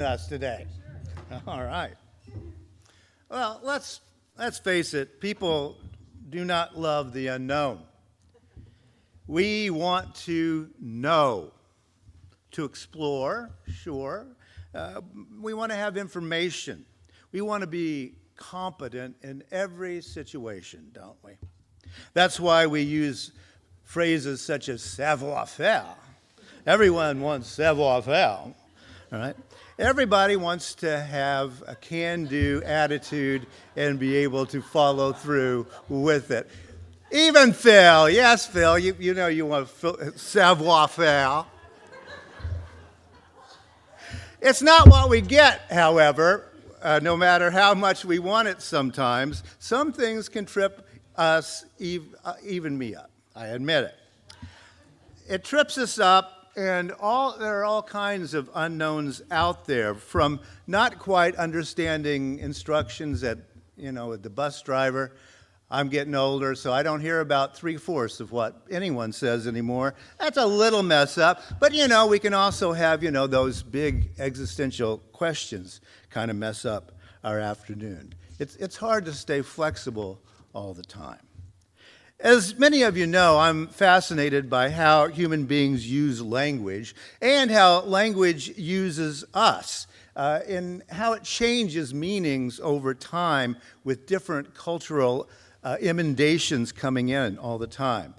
Us today. All right. Well, let's face it, people do not love the unknown. We want to know, to explore, sure. We want to have information. We want to be competent in every situation, don't we? That's why we use phrases such as savoir-faire. Everyone wants savoir-faire, all right? Everybody wants to have a can-do attitude and be able to follow through with it. Even Phil, yes, Phil, you know you want savoir-faire. It's not what we get, however, no matter how much we want it sometimes. Some things can trip us, even me up, I admit it. It trips us up. And there are all kinds of unknowns out there, from not quite understanding instructions at the bus driver. I'm getting older, so I don't hear about 3/4 of what anyone says anymore. That's a little mess up. But, we can also have, those big existential questions kind of mess up our afternoon. It's hard to stay flexible all the time. As many of you know, I'm fascinated by how human beings use language and how language uses us, and how it changes meanings over time with different cultural emendations coming in all the time.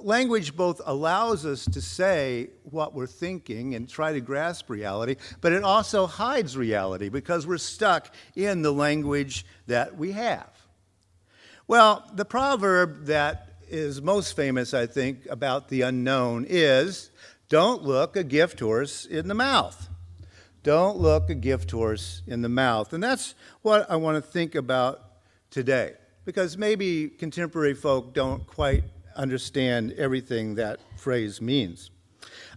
Language both allows us to say what we're thinking and try to grasp reality, but it also hides reality because we're stuck in the language that we have. Well, the proverb that is most famous, I think, about the unknown is, don't look a gift horse in the mouth. Don't look a gift horse in the mouth. And that's what I want to think about today, because maybe contemporary folk don't quite understand everything that phrase means.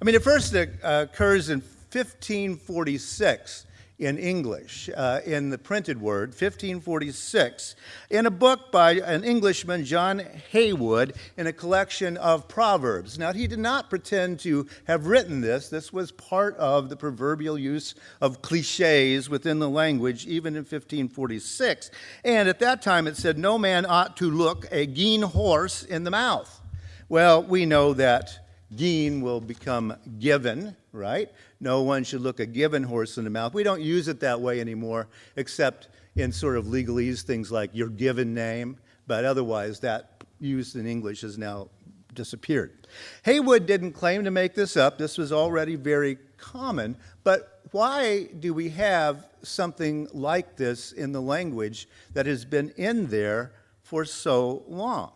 I mean, it first occurs in 1546. In English, in the printed word, 1546, in a book by an Englishman, John Haywood, in a collection of proverbs. Now, he did not pretend to have written this. This was part of the proverbial use of cliches within the language, even in 1546. And at that time, it said, no man ought to look a gien horse in the mouth. Well, we know that gien will become given, right? No one should look a given horse in the mouth. We don't use it that way anymore, except in sort of legalese, things like your given name, but otherwise that use in English has now disappeared. Haywood didn't claim to make this up. This was already very common, but why do we have something like this in the language that has been in there for so long?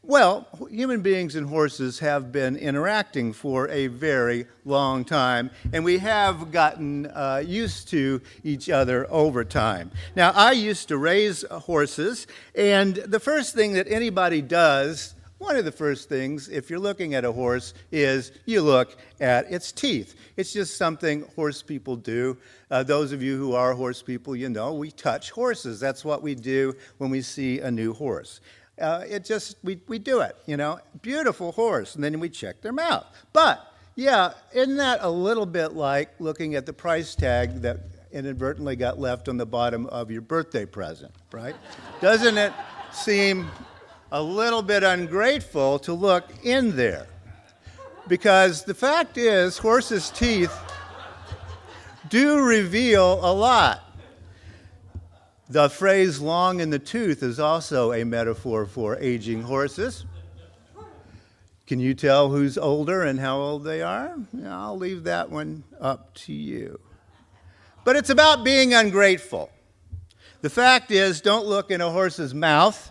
Well, human beings and horses have been interacting for a very long time, and we have gotten used to each other over time. Now, I used to raise horses, and the first thing that anybody does, one of the first things, if you're looking at a horse, is you look at its teeth. It's just something horse people do. Those of you who are horse people, we touch horses. That's what we do when we see a new horse. We do it, beautiful horse, and then we check their mouth. But, yeah, isn't that a little bit like looking at the price tag that inadvertently got left on the bottom of your birthday present, right? Doesn't it seem a little bit ungrateful to look in there? Because the fact is, horses' teeth do reveal a lot. The phrase long in the tooth is also a metaphor for aging horses. Can you tell who's older and how old they are? I'll leave that one up to you. But it's about being ungrateful. The fact is, don't look in a horse's mouth.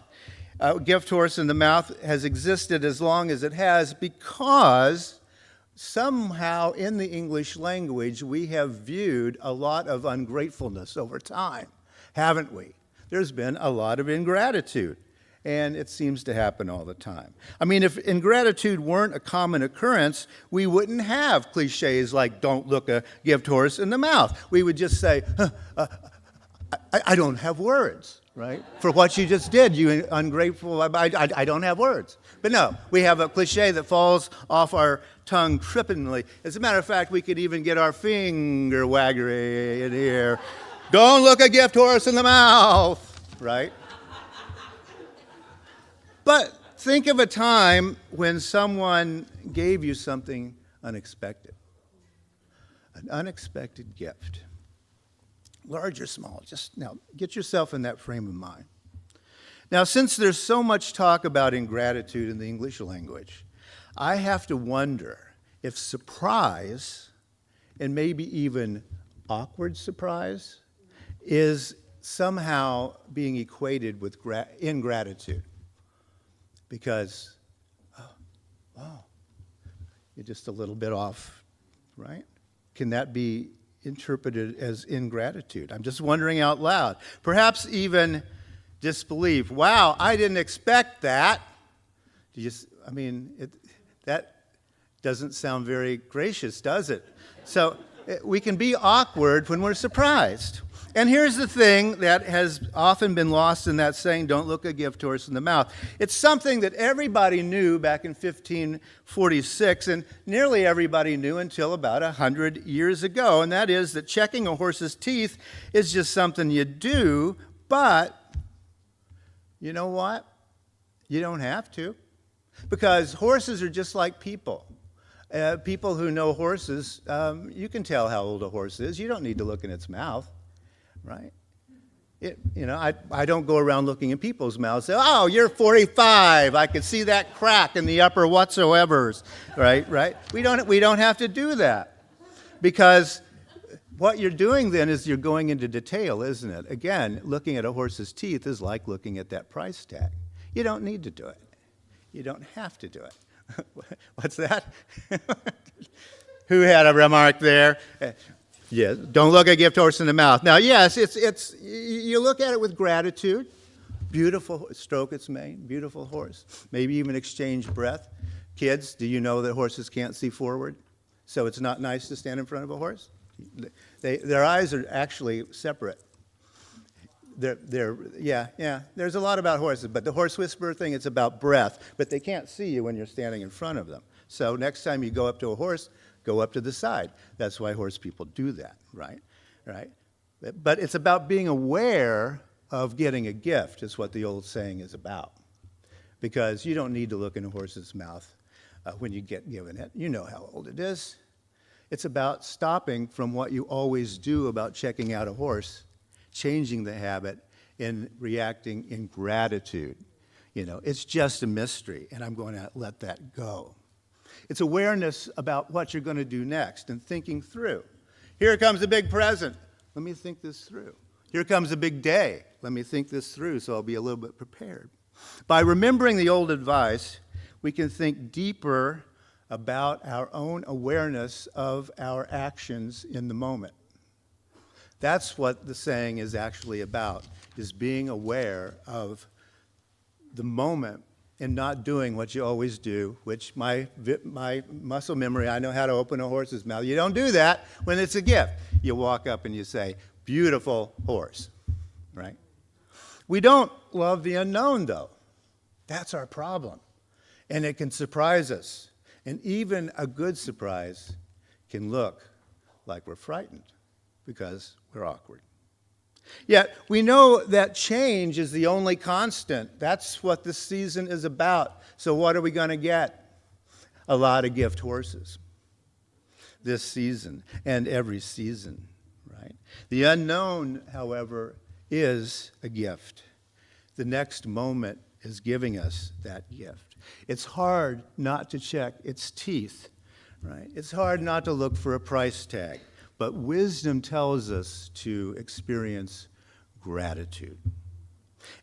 A gift horse in the mouth has existed as long as it has because somehow in the English language we have viewed a lot of ungratefulness over time. Haven't we? There's been a lot of ingratitude, and it seems to happen all the time. I mean, if ingratitude weren't a common occurrence, we wouldn't have cliches like don't look a gift horse in the mouth. We would just say, I don't have words, right? For what you just did, you ungrateful, I don't have words. But no, we have a cliche that falls off our tongue trippingly. As a matter of fact, we could even get our finger waggery in here. Don't look a gift horse in the mouth, right? But think of a time when someone gave you something unexpected. An unexpected gift. Large or small, just now get yourself in that frame of mind. Now, since there's so much talk about ingratitude in the English language, I have to wonder if surprise, and maybe even awkward surprise, is somehow being equated with ingratitude. Because, wow, you're just a little bit off, right? Can that be interpreted as ingratitude? I'm just wondering out loud. Perhaps even disbelief. Wow, I didn't expect that. That doesn't sound very gracious, does it? So we can be awkward when we're surprised. And here's the thing that has often been lost in that saying, don't look a gift horse in the mouth. It's something that everybody knew back in 1546, and nearly everybody knew until about 100 years ago, and that is that checking a horse's teeth is just something you do, but you know what? You don't have to, because horses are just like people. People who know horses, you can tell how old a horse is. You don't need to look in its mouth. Right? I don't go around looking in people's mouths and say, oh, you're 45. I can see that crack in the upper whatsoevers. Right? We don't have to do that. Because what you're doing then is you're going into detail, isn't it? Again, looking at a horse's teeth is like looking at that price tag. You don't need to do it. You don't have to do it. What's that? Who had a remark there? Yeah, don't look a gift horse in the mouth. Now, yes, it's you look at it with gratitude. Beautiful, stroke its mane, beautiful horse. Maybe even exchange breath. Kids, do you know that horses can't see forward? So it's not nice to stand in front of a horse? Their eyes are actually separate. There's a lot about horses, but the horse whisperer thing, it's about breath. But they can't see you when you're standing in front of them. So next time you go up to a horse, go up to the side. That's why horse people do that, right? But it's about being aware of getting a gift, is what the old saying is about. Because you don't need to look in a horse's mouth when you get given it. You know how old it is. It's about stopping from what you always do about checking out a horse, changing the habit, and reacting in gratitude. It's just a mystery, and I'm going to let that go. It's awareness about what you're going to do next and thinking through. Here comes a big present. Let me think this through. Here comes a big day. Let me think this through so I'll be a little bit prepared. By remembering the old advice, we can think deeper about our own awareness of our actions in the moment. That's what the saying is actually about, is being aware of the moment and not doing what you always do, which my muscle memory, I know how to open a horse's mouth. You don't do that when it's a gift. You walk up and you say, beautiful horse, right? We don't love the unknown, though. That's our problem. And it can surprise us. And even a good surprise can look like we're frightened because we're awkward. Yet, we know that change is the only constant. That's what this season is about. So what are we going to get? A lot of gift horses this season and every season, right? The unknown, however, is a gift. The next moment is giving us that gift. It's hard not to check its teeth, right? It's hard not to look for a price tag. But wisdom tells us to experience gratitude.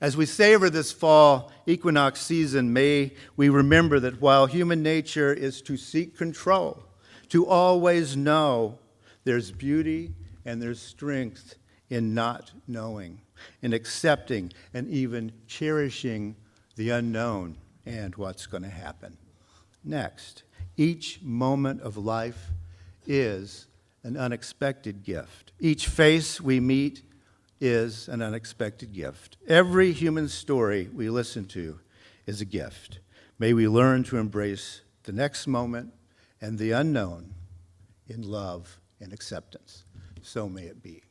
As we savor this fall equinox season, may we remember that while human nature is to seek control, to always know, there's beauty and there's strength in not knowing, in accepting and even cherishing the unknown and what's going to happen next. Each moment of life is an unexpected gift. Each face we meet is an unexpected gift. Every human story we listen to is a gift. May we learn to embrace the next moment and the unknown in love and acceptance. So may it be.